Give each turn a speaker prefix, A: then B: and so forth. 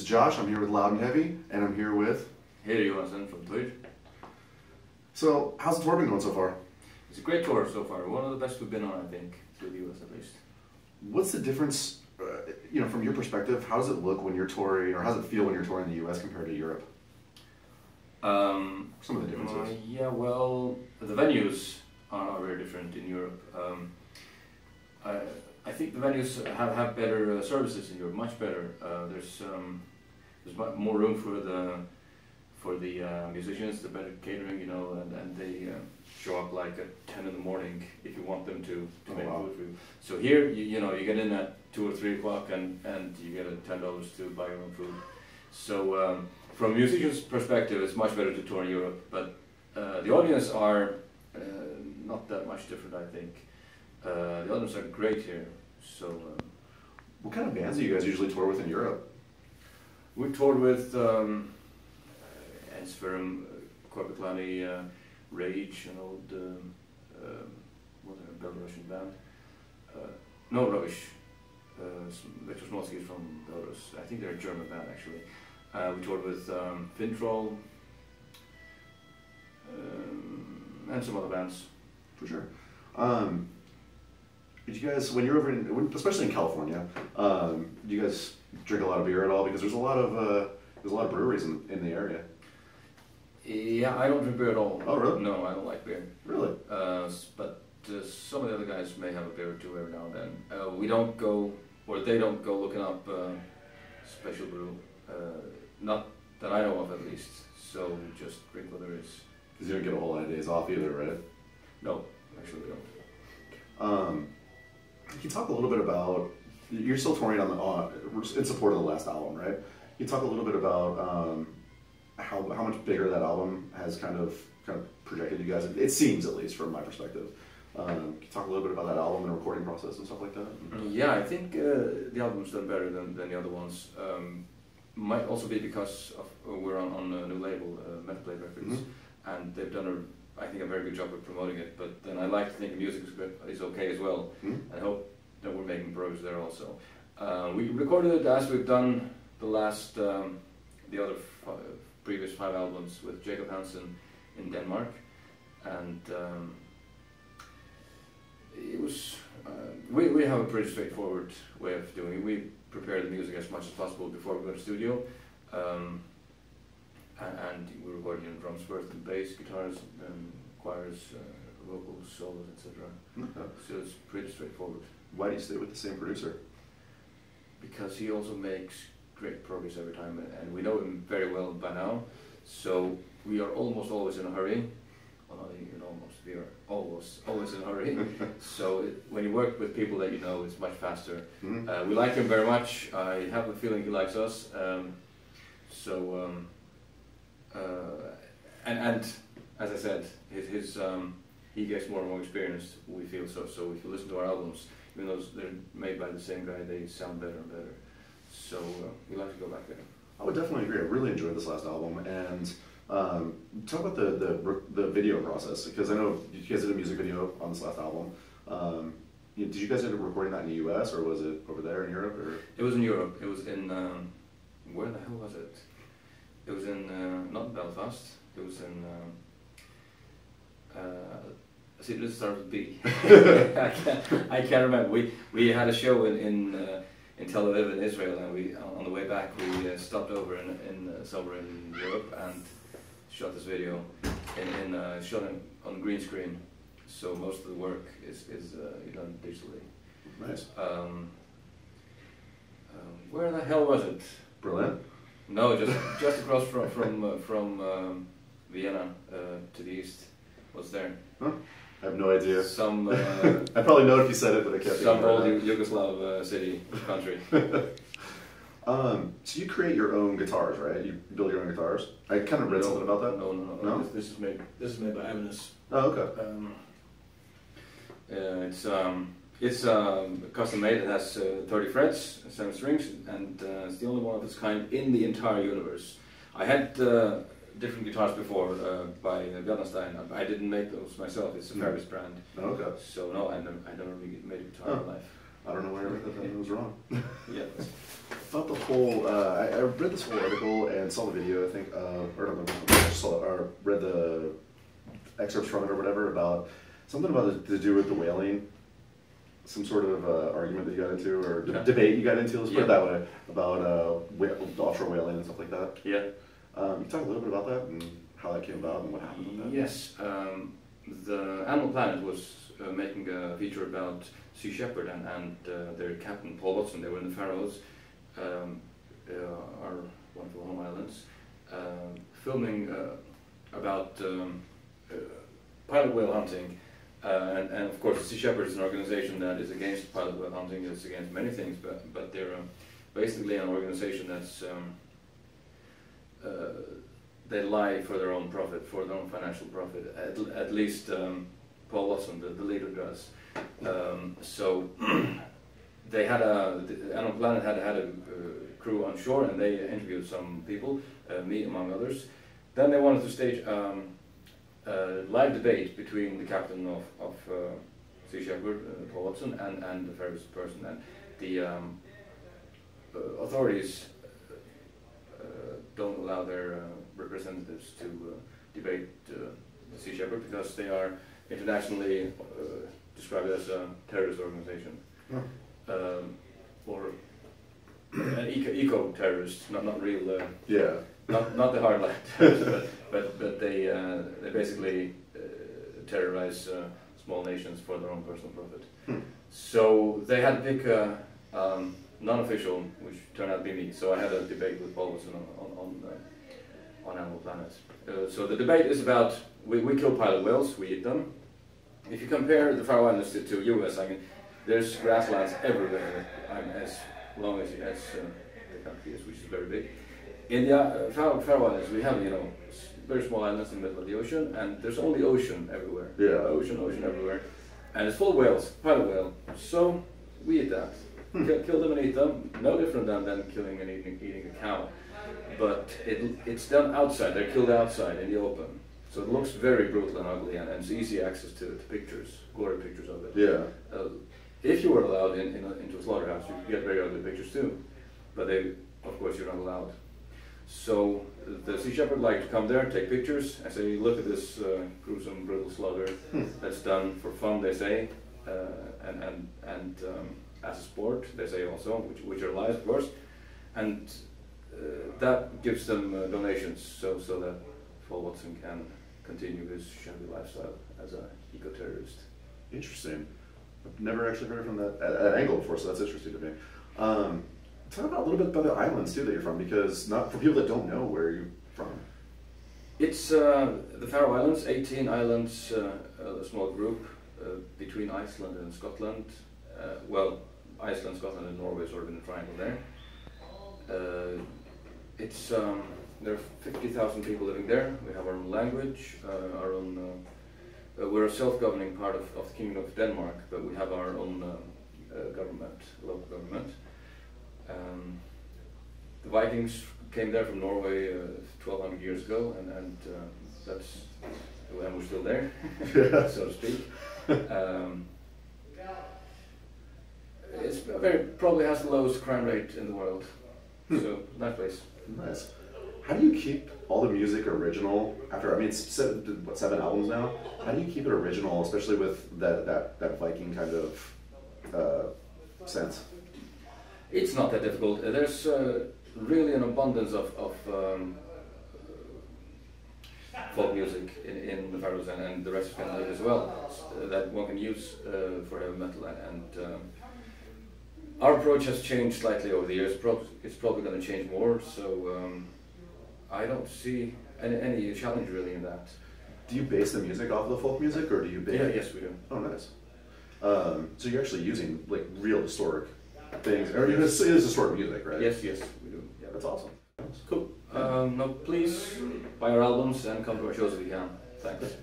A: is Josh. I'm here with Loud and Heavy, and I'm here with
B: Heri Joensen from TYR.
A: So, how's the tour been going so far?
B: It's a great tour so far. One of the best we've been on, I think, through the US at least.
A: What's the difference, from your perspective? How does it look when you're touring, or how does it feel when you're touring the US compared to Europe? Some of the differences.
B: Yeah, well, the venues are very different in Europe. I think the venues have better services in Europe, much better. There's more room for the musicians, the better catering, and they show up like at 10 in the morning if you want them to make food for you. So here, you get in at 2 or 3 o'clock and you get $10 to buy your own food. So from a musician's perspective, it's much better to tour in Europe, but the audience are not that much different, I think. The audience are great here. So,
A: what kind of bands do you guys usually tour with in Europe?
B: We toured with Ensferum, Korpiklani, Rage, an old Belarusian band. No, rubbish. Viktor Smolsky is from Belarus. I think they're a German band actually. We toured with Fintroll and some other bands.
A: For sure. Did you guys, when you're over in, especially in California, do you guys drink a lot of beer at all? Because there's a lot of breweries in the area.
B: Yeah, I don't drink beer at all.
A: Oh, really?
B: No, I don't like beer.
A: Really?
B: But some of the other guys may have a beer or two every now and then. We don't go, or they don't go looking up special brew. Not that I know of, at least. So we just drink what there is.
A: Because you don't get a whole lot of days off either, right?
B: No, actually we don't.
A: Can you talk a little bit about, you're still touring in support of the last album, right? Can you talk a little bit about how much bigger that album has kind of projected you guys? It seems, at least from my perspective. Can you talk a little bit about that album and the recording process and stuff like that?
B: Yeah, I think the album's done better than the other ones. Might also be because we're on a new label, Metal Blade Records, and they've done I think a very good job of promoting it. But then I like to think the music is okay as well. I hope that we're making progress there also. We recorded it as we've done the other previous 5 albums with Jacob Hansen in Denmark, and it was we have a pretty straightforward way of doing it. We prepare the music as much as possible before we go to studio, and we record drums first, and bass, guitars, and choirs, vocals, solos, etc. So it's pretty straightforward.
A: Why do you stay with the same producer?
B: Because he also makes great progress every time, and we know him very well by now, so we are almost always in a hurry. Well, not even almost, we are always in a hurry. So when you work with people that you know, it's much faster. We like him very much. I have a feeling he likes us. And as I said, he gets more and more experienced, we feel so. So if you listen to our albums, even though they're made by the same guy, they sound better and better. So we like to go back there. I
A: would definitely agree. I really enjoyed this last album. And talk about the video process, because I know you guys did a music video on this last album. Did you guys end up recording that in the US, or was it over there in Europe? Or?
B: It was in Europe. It was in where the hell was it? It was in not Belfast. It was in see, this starts with B. I can't remember. We had a show in Tel Aviv in Israel, and we on the way back we stopped over somewhere in Europe and shot this video shot on green screen. So most of the work is done digitally.
A: Nice.
B: Where the hell was it?
A: Berlin?
B: No, just across from Vienna to the east. What's there?
A: Huh? I have no idea.
B: I
A: probably know if you said it, but I can't think of it.
B: Some old Yugoslav city, country.
A: So you create your own guitars, right? You build your own guitars? I kind of read something about that.
B: No. This is made by Agnes.
A: Oh, okay.
B: It's custom made. It has 30 frets, 7 strings, and it's the only one of its kind in the entire universe. I had different guitars before by Bjarnstein. I didn't make those myself. It's a Ferris brand.
A: Oh, okay.
B: So no, I never really made a guitar in my life.
A: I don't know where that was wrong.
B: Yeah.
A: About the whole, I read this whole article and saw the video, I think, or no, I just saw or read the excerpts from it or whatever about something about it to do with the whaling, some sort of argument that you got into, or debate you got into, let's put it that way, about offshore whaling and stuff like that.
B: Yeah.
A: You talk a little bit about that and how that came about and what happened with that?
B: Yes. The Animal Planet was making a feature about Sea Shepherd and their captain, Paul Watson. They were in the Faroes, our wonderful home islands, filming about pilot whale hunting. And of course, Sea Shepherd is an organization that is against pilot whale hunting. It's against many things, but they're basically an organization that's they lie for their own profit, for their own financial profit. At least Paul Watson, the leader, does. So they had the Animal Planet had a crew on shore, and they interviewed some people, me among others. Then they wanted to stage live debate between the captain of Sea Shepherd, Paul Watson, and the Faroes person. And the authorities don't allow their representatives to debate the Sea Shepherd because they are internationally described as a terrorist organization. Or an eco-terrorist, not real.
A: Yeah.
B: Not the hardline terrorists, but they basically terrorize small nations for their own personal profit. So they had to pick non-official, which turned out to be me. So I had a debate with Paul Watson on Animal Planet. So the debate is about we kill pilot whales, we eat them. If you compare the Faroe Islands to US, I mean, there's grasslands everywhere, as long as the country is, which is very big. In the Faroe Islands, we have, very small islands in the middle of the ocean, and there's only ocean everywhere.
A: Yeah.
B: Ocean everywhere. And it's full of whales, pilot whale. So we eat that. Kill them and eat them. No different than killing and eating a cow. But it's done outside. They're killed outside in the open. So it looks very brutal and ugly, and it's easy access to pictures, gory pictures of it.
A: Yeah.
B: If you were allowed into a slaughterhouse, you could get very ugly pictures too. But of course, you're not allowed. So the Sea Shepherd like to come there, take pictures, and say, look at this gruesome, brutal slaughter that's done for fun, they say, and as a sport, they say also, which are lies, of course, and that gives them donations, so that Paul Watson can continue his shabby lifestyle as an eco-terrorist.
A: Interesting. I've never actually heard from that angle before, so that's interesting to me. Talk about a little bit about the islands too that you're from, because not for people that don't know, where are you from?
B: It's the Faroe Islands, 18 islands, a small group between Iceland and Scotland. Well, Iceland, Scotland, and Norway sort of in a triangle there. There are 50,000 people living there. We have our own language, our own. We're a self-governing part of the Kingdom of Denmark, but we have our own government, local government. The Vikings came there from Norway 1,200 years ago, and we're still there, so to speak. It's probably has the lowest crime rate in the world, so nice place.
A: Nice. How do you keep all the music original after? I mean, it's 7 albums now. How do you keep it original, especially with that Viking kind of sense?
B: It's not that difficult. There's really an abundance of folk music in the Faroes and the rest of Finland as well that one can use for heavy metal. And our approach has changed slightly over the years. It's probably going to change more. So I don't see any challenge really in that.
A: Do you base the music off of the folk music, or do you base?
B: Yeah, yes, we do.
A: Oh, nice. So you're actually using like real historic things, or it is historic music, right?
B: Yes, we do.
A: Yeah, that's awesome.
B: Cool. No, please buy our albums and come to our shows if you can. Thanks.